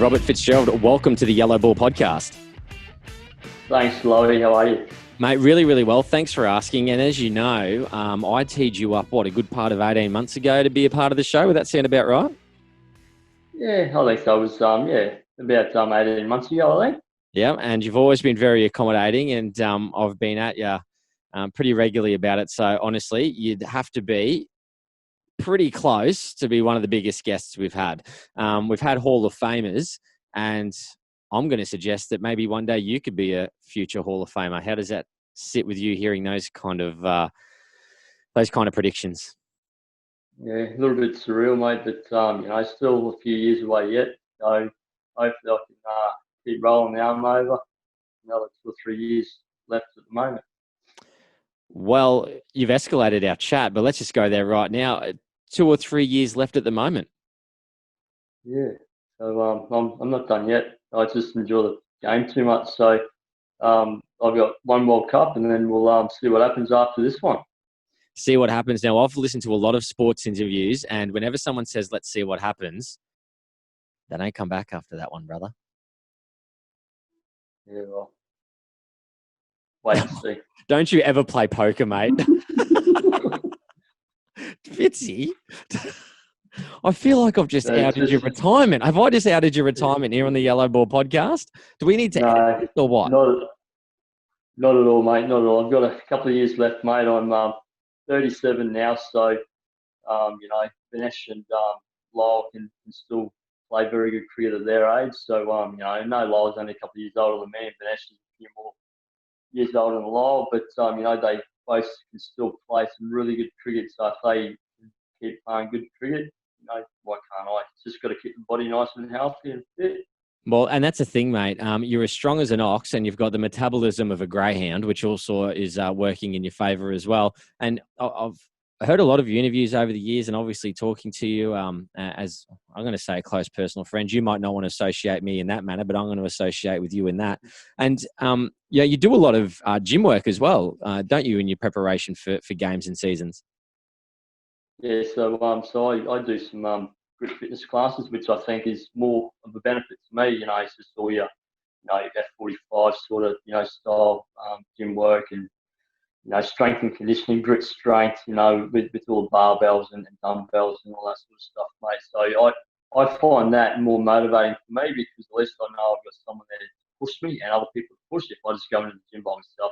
Robert Fitzgerald, welcome to the Yellow Ball podcast. Thanks, Laurie. How are you? Mate, really, really well. Thanks for asking. And as you know, I teed you up, a good part of 18 months ago to be a part of the show. Would that sound about right? Yeah, I think so. It was, about 18 months ago, I think. Yeah, and you've always been very accommodating, and I've been at you pretty regularly about it. So honestly, you'd have to be pretty close to be one of the biggest guests we've had. We've had Hall of Famers, and I'm going to suggest that maybe one day you could be a future Hall of Famer. How does that sit with you, hearing those kind of predictions? Yeah, a little bit surreal, mate, but still a few years away yet. So hopefully I can keep rolling the arm over. Another 2 or 3 years left at the moment. Well, you've escalated our chat, but let's just go there right now. 2 or 3 years left at the moment. Yeah, so I'm not done yet. I just enjoy the game too much. So I've got one World Cup, and then we'll see what happens after this one. See what happens. Now, I've listened to a lot of sports interviews, and whenever someone says, let's see what happens, they don't come back after that one, brother. Yeah, well, wait and see. Don't you ever play poker, mate? Fitzy, I feel like I've just outed your retirement. Have I just outed your retirement here on the Yellow Ball podcast? Do we need to edit this or what? Not at all, mate. Not at all. I've got a couple of years left, mate. I'm 37 now, so Vinesh and Lyle can still play very good cricket at their age. So I know Lyle's only a couple of years older than me, and Vinesh is a few more years older than Lyle, but they both can still play some really good cricket. So if they keep playing good cricket, why can't I? Just got to keep the body nice and healthy and fit. Well, and that's the thing, mate. You're as strong as an ox, and you've got the metabolism of a greyhound, which also is working in your favour as well. And I've heard a lot of your interviews over the years, and obviously talking to you as, I'm going to say, a close personal friend. You might not want to associate me in that manner, but I'm going to associate with you in that. And you do a lot of gym work as well, don't you, in your preparation for games and seasons? Yeah, so I do some group fitness classes, which I think is more of a benefit to me. It's just all your F45 sort of style gym work, and strength and conditioning, grit strength, with all the barbells and dumbbells and all that sort of stuff, mate. So I find that more motivating for me, because at least I know I've got someone there to push me and other people to push. If I just go into the gym by myself,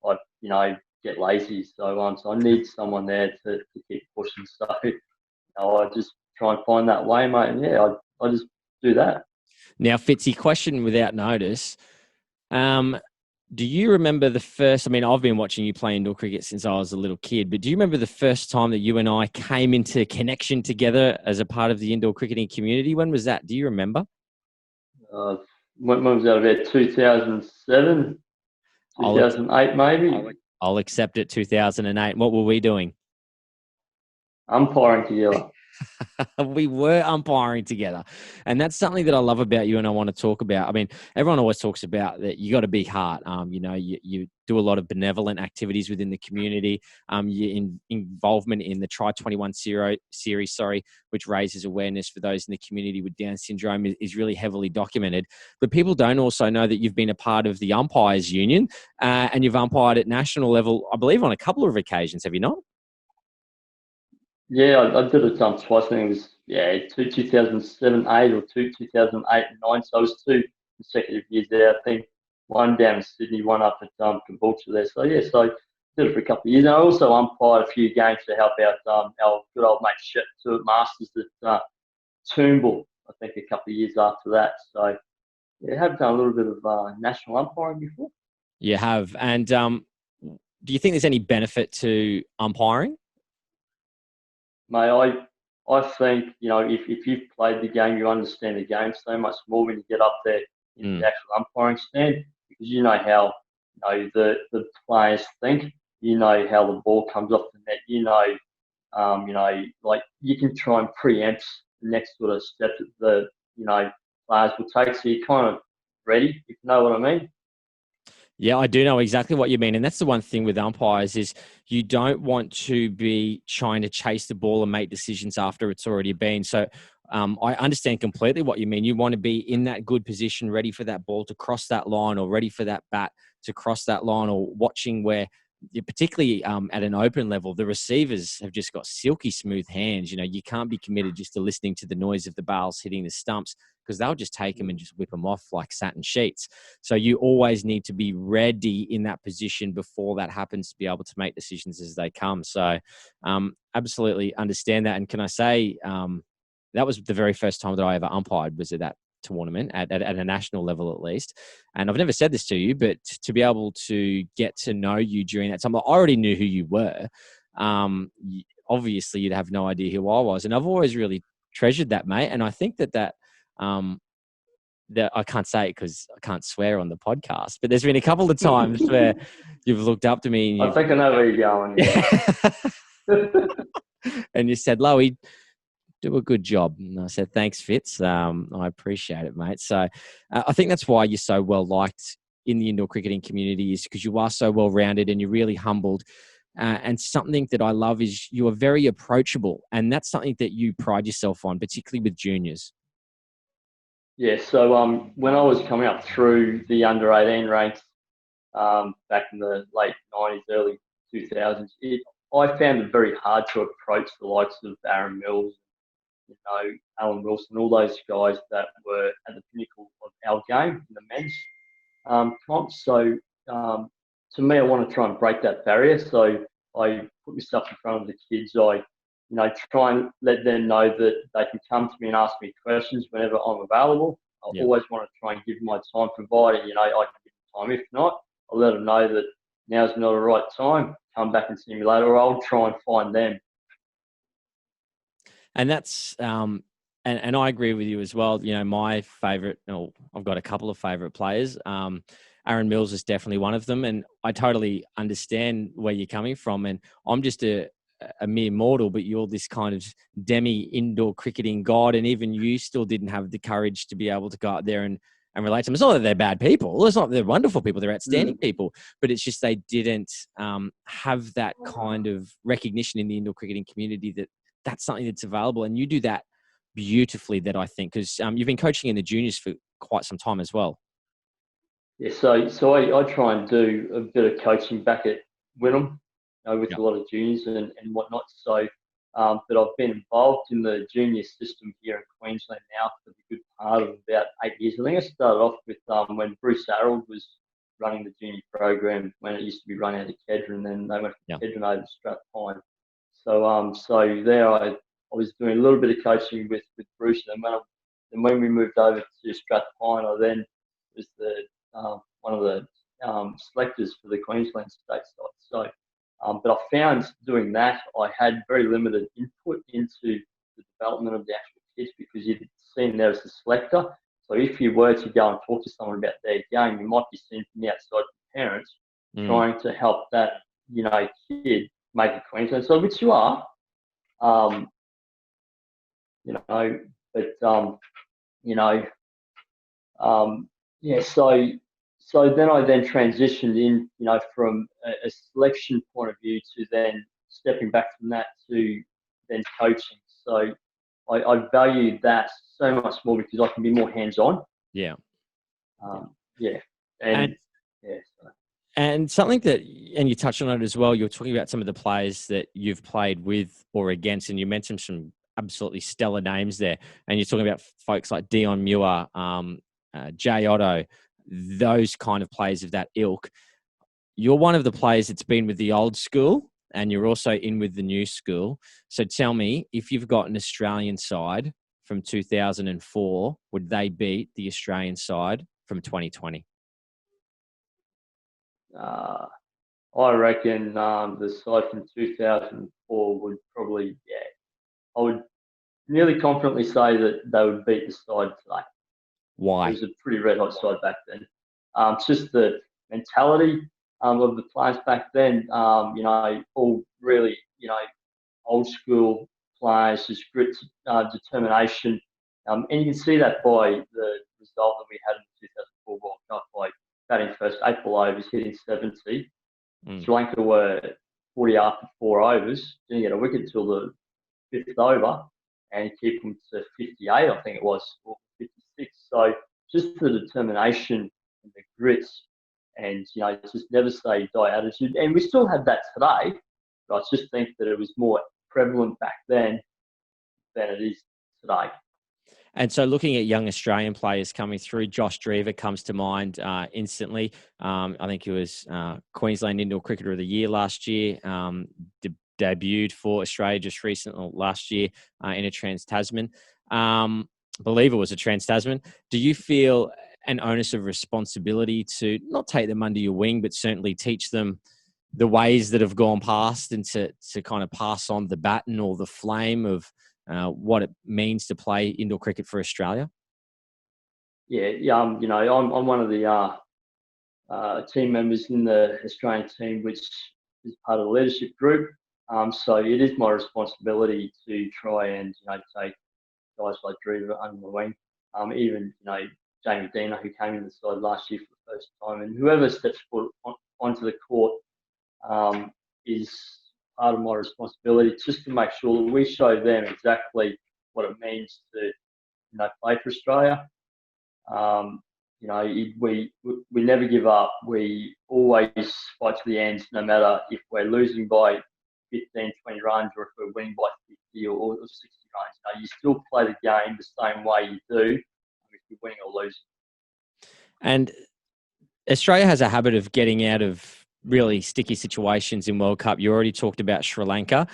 I get lazy. So I need someone there to keep pushing. So I just try and find that way, mate. And I just do that. Now, Fitzy, question without notice. Do you remember the first, I've been watching you play indoor cricket since I was a little kid, but do you remember the first time that you and I came into connection together as a part of the indoor cricketing community? When was that? Do you remember? When was that? About 2007, 2008 maybe? I'll accept it, 2008. What were we doing? Umpiring together. We were umpiring together. And that's something that I love about you and I want to talk about. Everyone always talks about that you got a big heart. You do a lot of benevolent activities within the community. Your involvement in the Try 21 series, which raises awareness for those in the community with Down syndrome, is really heavily documented. But people don't also know that you've been a part of the Umpires Union and you've umpired at national level, I believe, on a couple of occasions. Have you not? Yeah, I did it twice. I think it was 2007-8 or 2008-9. So it was 2 consecutive years there. I think one down in Sydney, one up at Caboolture there. So I did it for a couple of years. And I also umpired a few games to help out our good old mate Shep to Masters at Toombul, I think a couple of years after that. So I have done a little bit of national umpiring before. You have. And do you think there's any benefit to umpiring? Mate, I think, if you've played the game, you understand the game so much more when you get up there in the actual umpiring stand, because you know how the players think, how the ball comes off the net, like you can try and preempt the next sort of step that the players will take, so you're kind of ready, if you know what I mean. Yeah, I do know exactly what you mean. And that's the one thing with umpires is you don't want to be trying to chase the ball and make decisions after it's already been. So I understand completely what you mean. You want to be in that good position, ready for that ball to cross that line, or ready for that bat to cross that line, or watching where, particularly at an open level, the receivers have just got silky smooth hands. You know, you can't be committed just to listening to the noise of the bails hitting the stumps, because they'll just take them and just whip them off like satin sheets. So you always need to be ready in that position before that happens to be able to make decisions as they come. So absolutely understand that. And can I say, that was the very first time that I ever umpired, was at that tournament at a national level, at least. And I've never said this to you, but to be able to get to know you during that time, I already knew who you were. Obviously, you'd have no idea who I was. And I've always really treasured that, mate. And I think that I can't say it because I can't swear on the podcast, but there's been a couple of times where you've looked up to me and I think I know where you're going. Yeah. and you said, Loey, do a good job. And I said, thanks, Fitz. I appreciate it, mate. So I think that's why you're so well liked in the indoor cricketing community, is because you are so well rounded and you're really humbled. And something that I love is you are very approachable. And that's something that you pride yourself on, particularly with juniors. Yeah, so when I was coming up through the under 18 ranks back in the late 90s, early 2000s, I found it very hard to approach the likes of Aaron Mills, Alan Wilson, all those guys that were at the pinnacle of our game in the men's comp. So to me, I want to try and break that barrier. So I put myself in front of the kids. I try and let them know that they can come to me and ask me questions whenever I'm available. I always want to try and give my time, provided, I can give them time. If not, I'll let them know that now's not the right time. Come back and see me later, or I'll try and find them. And that's, and I agree with you as well. My favorite, I've got a couple of favorite players. Aaron Mills is definitely one of them. And I totally understand where you're coming from. And I'm just a mere mortal, but you're this kind of indoor cricketing god. And even you still didn't have the courage to be able to go out there and relate to them. It's not that they're bad people. It's not that they're wonderful people. They're outstanding people. But it's just they didn't have that kind of recognition in the indoor cricketing community that that's something that's available. And you do that beautifully, that I think, because you've been coaching in the juniors for quite some time as well. Yeah, so I try and do a bit of coaching back at Wynnum, with a lot of juniors and whatnot. So, but I've been involved in the junior system here in Queensland now for the good part of about 8 years. I think I started off with when Bruce Harold was running the junior program, when it used to be run out of Kedron, and then they went from Kedron over to Strathpine. So there I was doing a little bit of coaching with Bruce, and when we moved over to Strathpine, I then was one of the selectors for the Queensland state side. So, but I found doing that I had very limited input into the development of the actual kids, because you'd seen there as a selector. So if you were to go and talk to someone about their game, you might be seen from the outside from parents trying to help that kid make a Queensland side, which you are, but yeah. So then I transitioned in, from a selection point of view to then stepping back from that to then coaching. So I value that so much more, because I can be more hands-on. Yeah. Yeah. And something that, and you touched on it as well, you're talking about some of the players that you've played with or against, and you mentioned some absolutely stellar names there. And you're talking about folks like Dion Muir, Jay Otto, those kind of players of that ilk. You're one of the players that's been with the old school, and you're also in with the new school. So tell me, if you've got an Australian side from 2004, would they beat the Australian side from 2020? I reckon the side from 2004 would probably, I would nearly confidently say that they would beat the side today. Why? It was a pretty red hot side back then. It's just the mentality of the players back then, all really, old school players, just grit, determination. And you can see that by the result that we had in the 2004 World Cup, by batting first 8 ball overs, hitting 70. Sri Lanka were 40 after 4 overs, didn't get a wicket till the 5th over, and keep them to 58, I think it was, or 56. So just the determination and the grits and, just never say die attitude. And we still have that today, but I just think that it was more prevalent back then than it is today. And so looking at young Australian players coming through, Josh Drever comes to mind instantly. I think he was Queensland Indoor Cricketer of the Year last year, debuted for Australia just recently last year in a Trans-Tasman. Believe it was a Trans-Tasman. Do you feel an onus of responsibility to not take them under your wing, but certainly teach them the ways that have gone past and to kind of pass on the baton or the flame of what it means to play indoor cricket for Australia? Yeah. I'm one of the team members in the Australian team, which is part of the leadership group. So it is my responsibility to try and take guys like Drever under my wing. Even Jamie Dina, who came in the side last year for the first time, and whoever steps foot onto the court is part of my responsibility, just to make sure that we show them exactly what it means to play for Australia. We never give up. We always fight to the end, no matter if we're losing by 15, 20 runs or if we're winning by 50 or 60 runs. You still play the game the same way you do if you're winning or losing. And Australia has a habit of getting out of really sticky situations in World Cup. You already talked about Sri Lanka,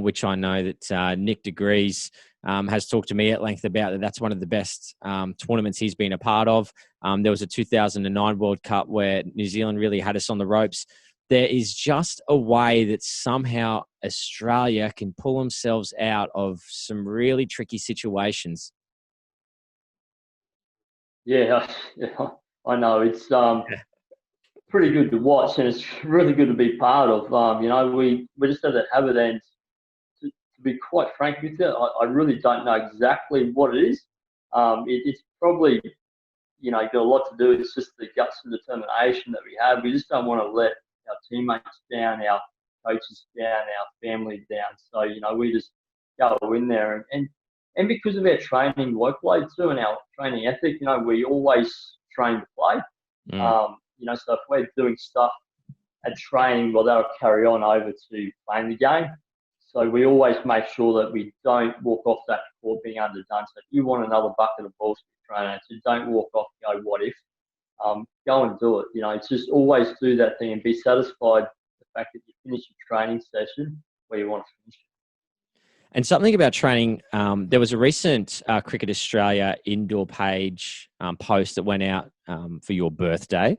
which I know that Nick DeGrees has talked to me at length about. That's one of the best tournaments he's been a part of. There was a 2009 World Cup where New Zealand really had us on the ropes. There is just a way that somehow Australia can pull themselves out of some really tricky situations. Yeah, I know. It's pretty good to watch, and it's really good to be part of. We just have that habit, and to be quite frank with you, I really don't know exactly what it is. It's probably, got a lot to do with just the guts and determination that we have. We just don't want to let our teammates down, our coaches down, our family down. So, we just go in there and because of our training workload too and our training ethic, we always train to play. So if we're doing stuff at training, well, that'll carry on over to playing the game. So we always make sure that we don't walk off that court being underdone. So if you want another bucket of balls to train at, so don't walk off and go, what if? Go and do it. It's just always do that thing and be satisfied with the fact that you finish your training session where you want to finish it. And something about training, there was a recent Cricket Australia indoor page post that went out for your birthday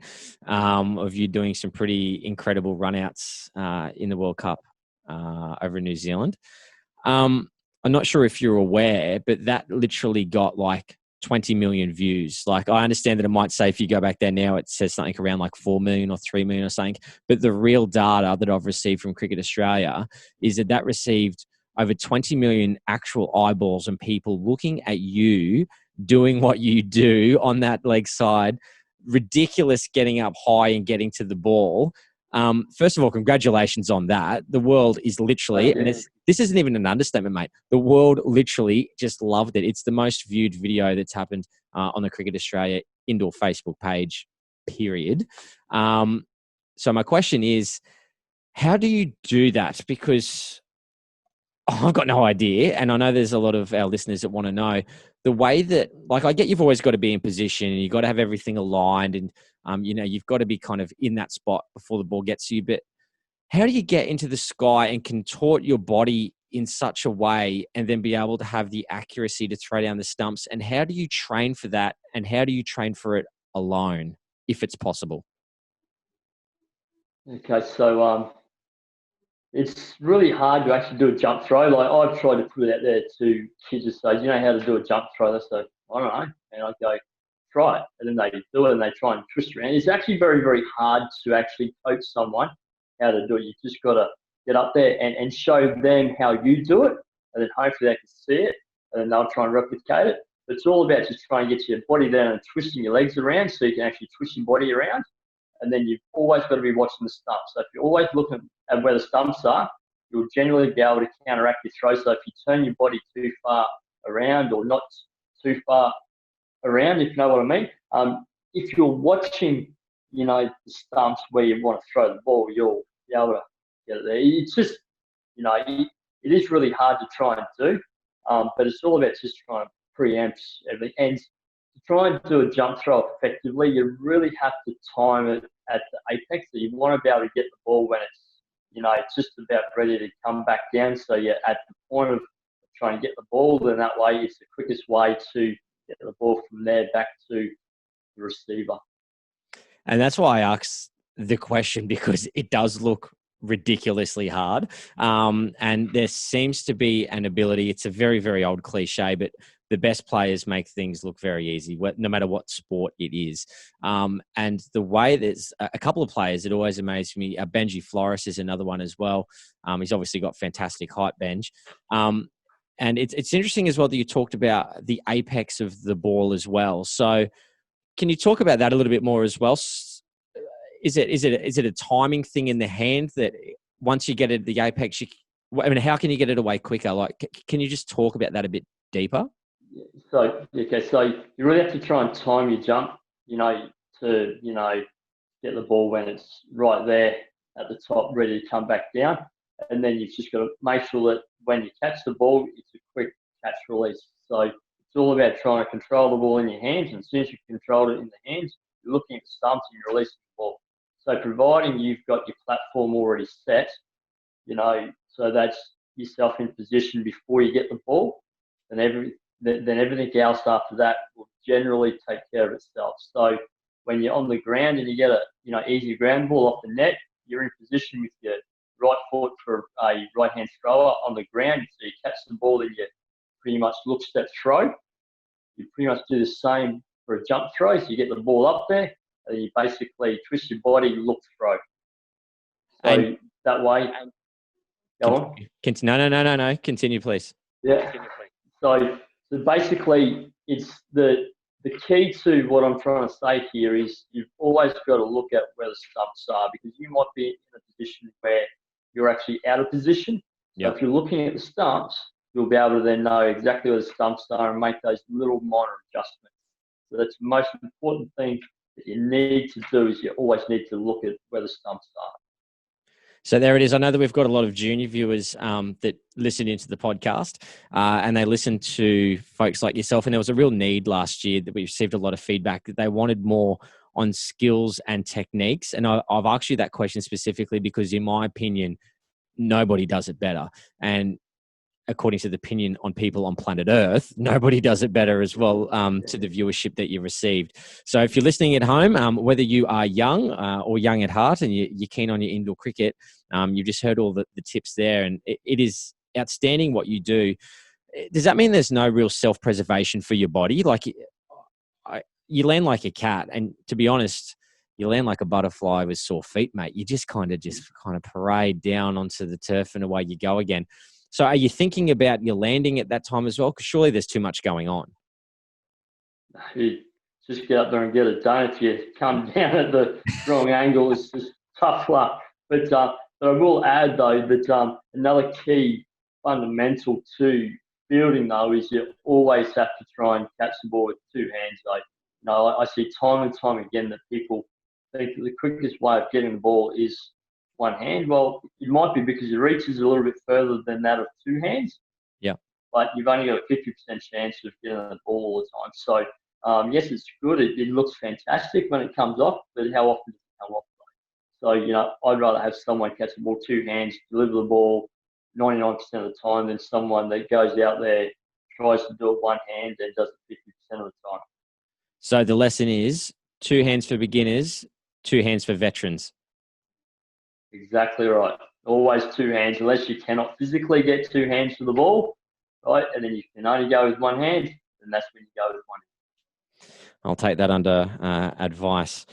of you doing some pretty incredible runouts in the World Cup over in New Zealand. I'm not sure if you're aware, but that literally got like 20 million views. Like, I understand that it might say if you go back there now, it says something around like 4 million or 3 million or something. But the real data that I've received from Cricket Australia is that received over 20 million actual eyeballs and people looking at you doing what you do on that leg side. Ridiculous getting up high and getting to the ball. First of all, congratulations on that. The world is literally, and this isn't even an understatement, mate. The world literally just loved it. It's the most viewed video that's happened on the Cricket Australia indoor Facebook page, period. So my question is, how do you do that? Because I've got no idea. And I know there's a lot of our listeners that want to know the way that, like, I get you've always got to be in position and you've got to have everything aligned and, you've got to be kind of in that spot before the ball gets to you. But how do you get into the sky and contort your body in such a way and then be able to have the accuracy to throw down the stumps? And how do you train for that? And how do you train for it alone, if it's possible? Okay, so it's really hard to actually do a jump throw. Like, I've tried to put it out there to kids to say, do you know how to do a jump throw? They say, I don't know. And I go, try it. And then they do it and they try and twist around. It's actually very, very hard to actually coach someone how to do it. You just got to get up there and show them how you do it. And then hopefully they can see it and then they'll try and replicate it. But it's all about just trying to get your body down and twisting your legs around so you can actually twist your body around. And then you've always got to be watching the stumps. So if you're always looking at where the stumps are, you'll generally be able to counteract your throw. So if you turn your body too far around or not too far around, if you know what I mean, if you're watching, the stumps where you want to throw the ball, you'll be able to get it there. It's just, it is really hard to try and do, but it's all about just trying to preempt everything. And to try and do a jump throw effectively, you really have to time it at the apex. So you want to be able to get the ball when it's just about ready to come back down. So you're at the point of trying to get the ball, then that way it's the quickest way to get the ball from there back to the receiver. And that's why I asked the question, because it does look ridiculously hard. And there seems to be an ability, it's a very, very old cliche, but the best players make things look very easy, no matter what sport it is. And the way there's a couple of players that always amaze me, Benji Flores is another one as well. He's obviously got fantastic height, Benj. And it's interesting as well that you talked about the apex of the ball as well. So can you talk about that a little bit more as well? Is it a timing thing in the hand that once you get at the apex, how can you get it away quicker? Like, can you just talk about that a bit deeper? So you really have to try and time your jump, to get the ball when it's right there at the top, ready to come back down. And then you've just got to make sure that when you catch the ball, it's a quick catch release. So it's all about trying to control the ball in your hands. And as soon as you control it in the hands, you're looking at the stumps and you're releasing the ball. So providing you've got your platform already set, so that's yourself in position before you get the ball, then everything else after that will generally take care of itself. So when you're on the ground and you get a easy ground ball off the net, you're in position with your right foot for a right-hand thrower on the ground. So you catch the ball and you pretty much look step throw. You pretty much do the same for a jump throw. So you get the ball up there and you basically twist your body, look throw. So and that way, go on. No. Continue, please. Yeah. So basically, it's the key to what I'm trying to say here is you've always got to look at where the stumps are, because you might be in a position where you're actually out of position. So if you're looking at the stumps, you'll be able to then know exactly where the stumps are and make those little minor adjustments. So that's the most important thing that you need to do, is you always need to look at where the stumps are. So there it is. I know that we've got a lot of junior viewers that listen into the podcast and they listen to folks like yourself. And there was a real need last year that we received a lot of feedback that they wanted more on skills and techniques. And I've asked you that question specifically because, in my opinion, nobody does it better. And according to the opinion on people on planet Earth, nobody does it better as well, to the viewership that you received. So if you're listening at home, whether you are young or young at heart and you're keen on your indoor cricket, you've just heard all the tips there, and it is outstanding what you do. Does that mean there's no real self-preservation for your body? Like, you land like a cat, and to be honest, you land like a butterfly with sore feet, mate. You just kind of parade down onto the turf and away you go again. So are you thinking about your landing at that time as well? Because surely there's too much going on. You just get up there and get it done. If you come down at the wrong angle, it's just tough luck. But I will add, though, that another key fundamental to fielding, though, is you always have to try and catch the ball with two hands, though. I see time and time again that people think the quickest way of getting the ball is one hand. Well, it might be because your reach is a little bit further than that of two hands. Yeah. But you've only got a 50% chance of getting the ball all the time. So, yes, it's good. It looks fantastic when it comes off, but how often does it come off? So, I'd rather have someone catch the ball two hands, deliver the ball 99% of the time, than someone that goes out there, tries to do it one hand and does it 50% of the time. So the lesson is 2 hands for beginners, 2 hands for veterans. Exactly right. Always 2 hands, unless you cannot physically get 2 hands to the ball, right? And then you can only go with 1 hand, and that's when you go with 1 hand. I'll take that under advice.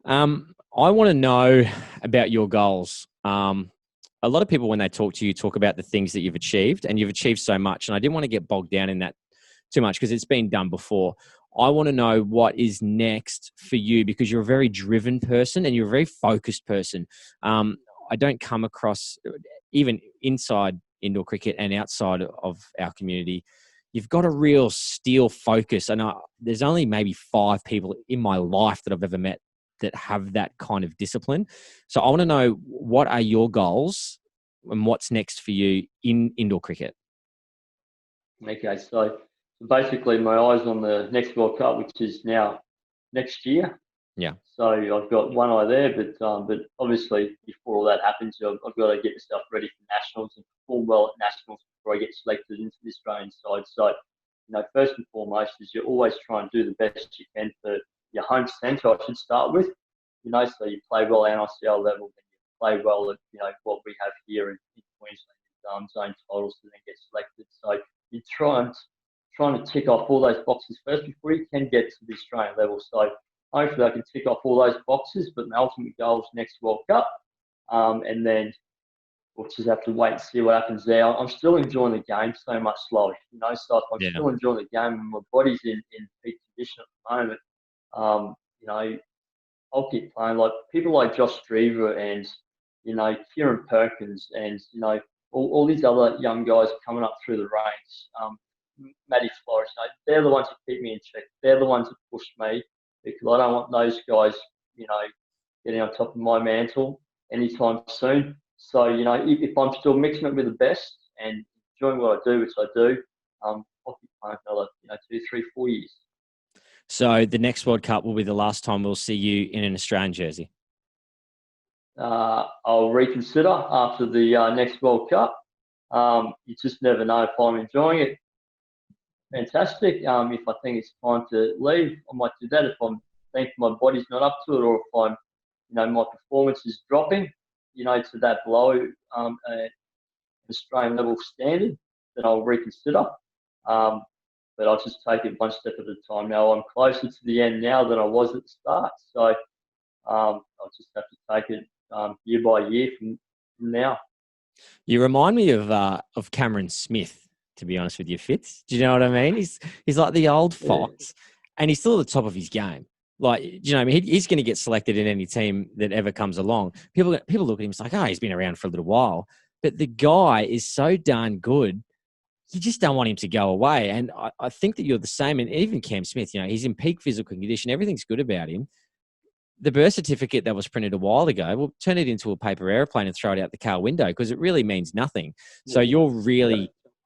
I want to know about your goals. A lot of people, when they talk to you, talk about the things that you've achieved, and you've achieved so much. And I didn't want to get bogged down in that too much because it's been done before. I want to know what is next for you, because you're a very driven person and you're a very focused person. I don't come across, even inside indoor cricket and outside of our community, you've got a real steel focus. And there's only maybe 5 people in my life that I've ever met that have that kind of discipline. So I want to know, what are your goals and what's next for you in indoor cricket? Okay, so basically my eyes on the next World Cup, which is now next year. Yeah. So I've got one eye there, but obviously before all that happens, I've got to get myself ready for nationals and perform well at nationals before I get selected into the Australian side. So, first and foremost is you always try and do the best you can for your home centre. I should start with, so you play well at NICL level, then you play well at what we have here in Queensland, zone titles, to then get selected. So you trying to tick off all those boxes first before you can get to the Australian level. So hopefully I can tick off all those boxes, but my ultimate goal is next World Cup. And then we'll just have to wait and see what happens there. I'm still enjoying the game so much slower, so I'm still enjoying the game and my body's in peak condition at the moment. I'll keep playing. Like people like Josh Streever and, Kieran Perkins and, all these other young guys coming up through the ranks. Matty Flores, they're the ones that keep me in check. They're the ones that push me, because I don't want those guys, getting on top of my mantle anytime soon. So, if I'm still mixing it with the best and enjoying what I do, which I do, I'll keep playing another, 2, 3, 4 years. So the next World Cup will be the last time we'll see you in an Australian jersey. I'll reconsider after the next World Cup. You just never know if I'm enjoying it. Fantastic. If I think it's time to leave, I might do that. If I think my body's not up to it, or if I'm, my performance is dropping, to that below Australian level standard, then I'll reconsider. But I'll just take it one step at a time. Now I'm closer to the end now than I was at the start, so I'll just have to take it year by year from now. You remind me of Cameron Smith, to be honest with you, Fitz. Do you know what I mean? He's like the old fox, and he's still at the top of his game. Like, do you know what I mean? He's going to get selected in any team that ever comes along. People look at him, it's like, oh, he's been around for a little while. But the guy is so darn good, you just don't want him to go away. And I think that you're the same. And even Cam Smith, he's in peak physical condition. Everything's good about him. The birth certificate that was printed a while ago, we'll turn it into a paper airplane and throw it out the car window, because it really means nothing. So you're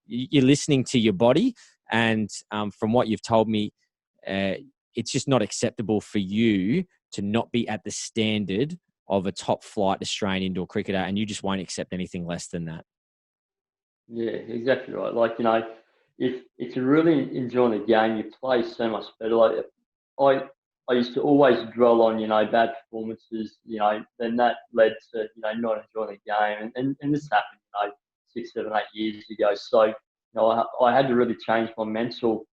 listening to your body. And from what you've told me, it's just not acceptable for you to not be at the standard of a top flight Australian indoor cricketer, and you just won't accept anything less than that. Yeah, exactly right. Like, if you're really enjoying the game, you play so much better. Like, I used to always dwell on, bad performances, then that led to, not enjoying the game. And this happened, 6, 7, 8 years ago. So, I had to really change my mental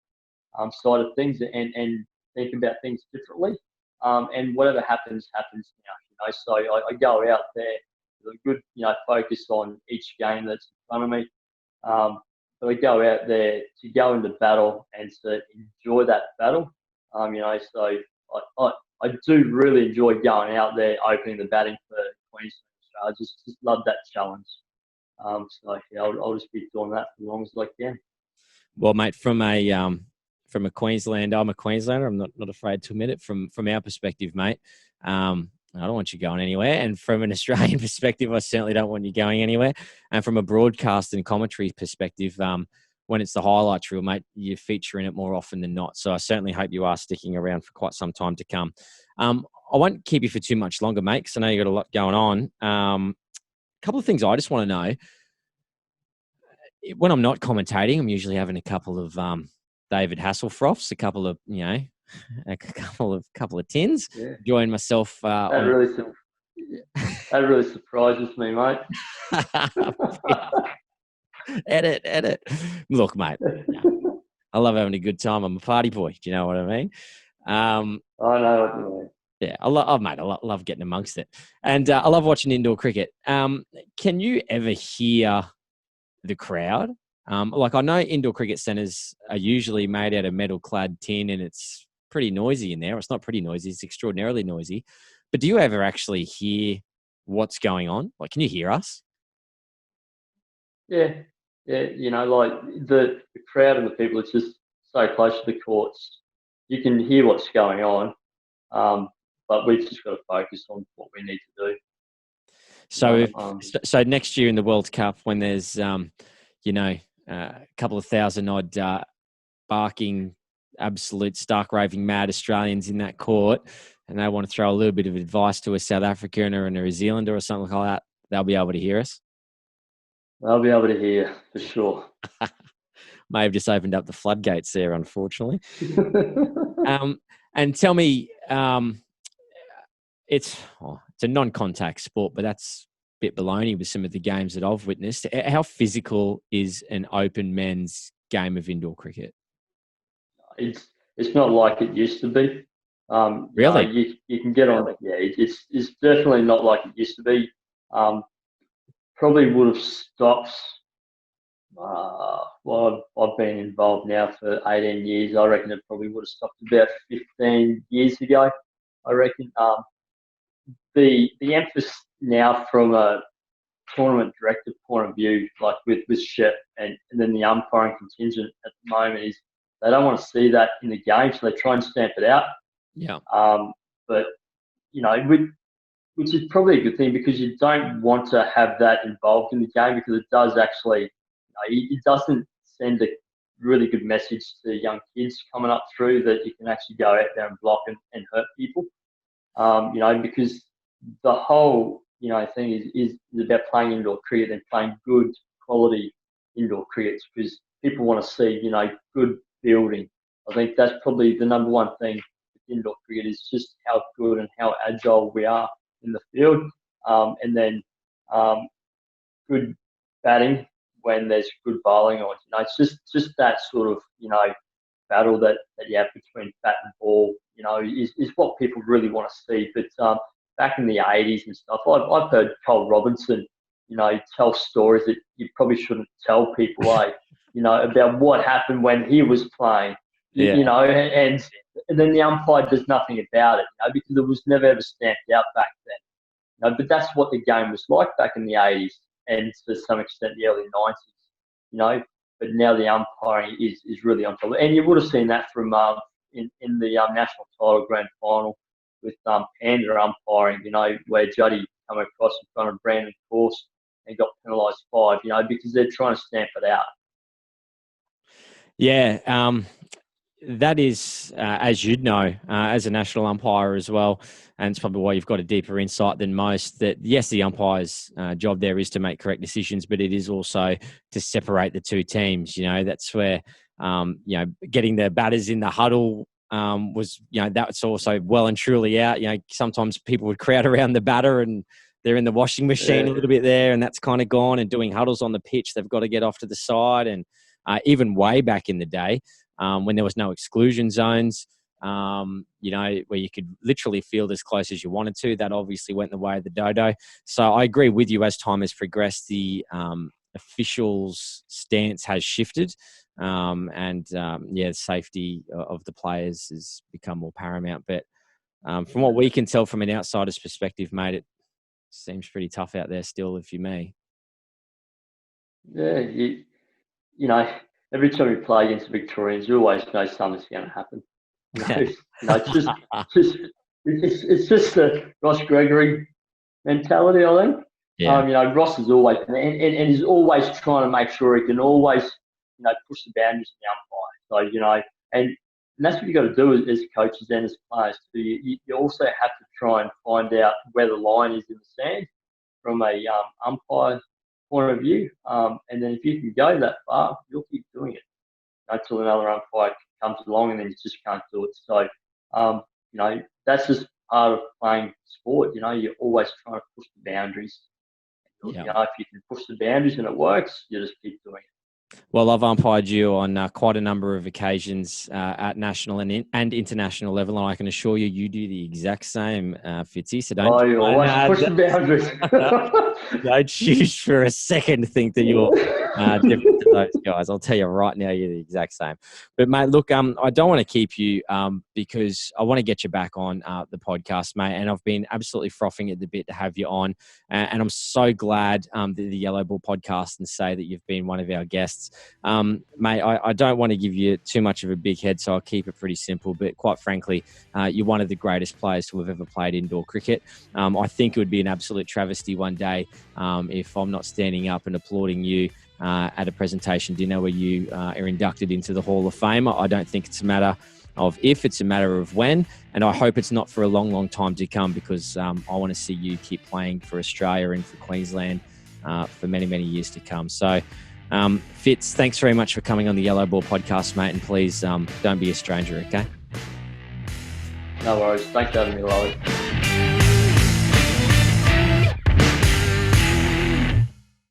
side of things and think about things differently. And whatever happens now. So I go out there with a good, focus on each game that's in front of me. But I go out there to go into battle and to enjoy that battle. So I do really enjoy going out there, opening the batting for Queensland. I just love that challenge. So yeah, I'll just be doing that for as long as I can. Well, mate, from a Queenslander, I'm a Queenslander. I'm not afraid to admit it. From our perspective, mate, I don't want you going anywhere. And from an Australian perspective, I certainly don't want you going anywhere. And from a broadcast and commentary perspective, when it's the highlights reel, mate, you feature in it more often than not. So I certainly hope you are sticking around for quite some time to come. I won't keep you for too much longer, mate, because I know you've got a lot going on. A couple of things I just want to know. When I'm not commentating, I'm usually having a couple of David Hasselhoffs, a couple of, a couple of tins. Yeah. Enjoying myself. That really surprises me, mate. Edit. Look, mate, I love having a good time. I'm a party boy. Do you know what I mean? I know what you mean. Yeah, I love getting amongst it. And I love watching indoor cricket. Can you ever hear the crowd? Like, I know indoor cricket centres are usually made out of metal-clad tin, and it's pretty noisy in there. It's not pretty noisy. It's extraordinarily noisy. But do you ever actually hear what's going on? Like, can you hear us? Yeah, yeah. Like the crowd and the people, it's just so close to the courts. You can hear what's going on, but we've just got to focus on what we need to do. So, so next year in the World Cup, when there's, a couple of thousand odd barking, absolute stark raving mad Australians in that court, and they want to throw a little bit of advice to a South African or a New Zealander or something like that, they'll be able to hear us. They'll be able to hear for sure. May have just opened up the floodgates there, unfortunately. And tell me, it's a non-contact sport, but that's a bit baloney with some of the games that I've witnessed. How physical is an open men's game of indoor cricket? It's not like it used to be. Really? You can get on it. Yeah, it's definitely not like it used to be. Probably would have stopped. Well, I've been involved now for 18 years. I reckon it probably would have stopped about 15 years ago. I reckon the emphasis now from a tournament director point of view, like with Shep and then the umpiring contingent at the moment, is they don't want to see that in the game, so they try and stamp it out. Yeah. But which is probably a good thing, because you don't want to have that involved in the game, because it does actually, it doesn't send a really good message to young kids coming up through that you can actually go out there and block and hurt people. Because the whole thing is about playing indoor cricket and playing good quality indoor cricket, because people want to see good fielding. I think that's probably the number one thing with indoor cricket, is just how good and how agile we are in the field, and then good batting when there's good bowling on. It's just that sort of battle that you have between bat and ball. Is what people really want to see. But back in the 80s and stuff, I've heard Cole Robinson, tell stories that you probably shouldn't tell people, about what happened when he was playing. Yeah. And then the umpire does nothing about it, because it was never ever stamped out back then. But that's what the game was like back in the 80s and to some extent the early 90s. But now the umpiring is really on top. And you would have seen that from in the national title grand final with Panda umpiring, where Juddy come across in front of Brandon Course and got penalised 5, because they're trying to stamp it out. Yeah, that is, as you'd know, as a national umpire as well, and it's probably why you've got a deeper insight than most, that yes, the umpire's job there is to make correct decisions, but it is also to separate the two teams. That's where, getting the batters in the huddle was, that's also well and truly out. Sometimes people would crowd around the batter and they're in the washing machine a little bit there, and that's kind of gone, and doing huddles on the pitch. They've got to get off to the side. And even way back in the day, when there was no exclusion zones, where you could literally field as close as you wanted to. That obviously went the way of the dodo. So I agree with you, as time has progressed, the officials' stance has shifted. Safety of the players has become more paramount. But from what we can tell from an outsider's perspective, mate, it seems pretty tough out there still, if you may. Yeah, every time you play against the Victorians, you always know something's going to happen. It's just the Ross Gregory mentality, I think. Yeah. Ross is always and he's always trying to make sure he can always push the boundaries of the umpire. So and that's what you got to do as coaches and as players. So you also have to try and find out where the line is in the sand from a umpire point of view. And then if you can go that far, you'll keep doing it until another umpire comes along, and then you just can't do it. So, that's just part of playing sport. You're always trying to push the boundaries. Yeah. If you can push the boundaries and it works, you just keep doing it. Well, I've umpired you on quite a number of occasions at national and international level, and I can assure you, you do the exact same, Fitzy. So don't, You always push the boundaries. don't choose for a second think that you're different to those guys. I'll tell you right now, you're the exact same. But mate, look, I don't want to keep you because I want to get you back on the podcast, mate. And I've been absolutely frothing at the bit to have you on. And I'm so glad that the Yellow Ball podcast and say that you've been one of our guests. Mate, I don't want to give you too much of a big head, so I'll keep it pretty simple. But quite frankly, you're one of the greatest players to have ever played indoor cricket. I think it would be an absolute travesty one day if I'm not standing up and applauding you at a presentation dinner where you are inducted into the Hall of Fame. I don't think it's a matter of if, it's a matter of when. And I hope it's not for a long, long time to come, because I want to see you keep playing for Australia and for Queensland for many, many years to come. So, Fitz, thanks very much for coming on the Yellow Ball podcast, mate. And please don't be a stranger, okay? No worries. Thanks for having me, Laurie.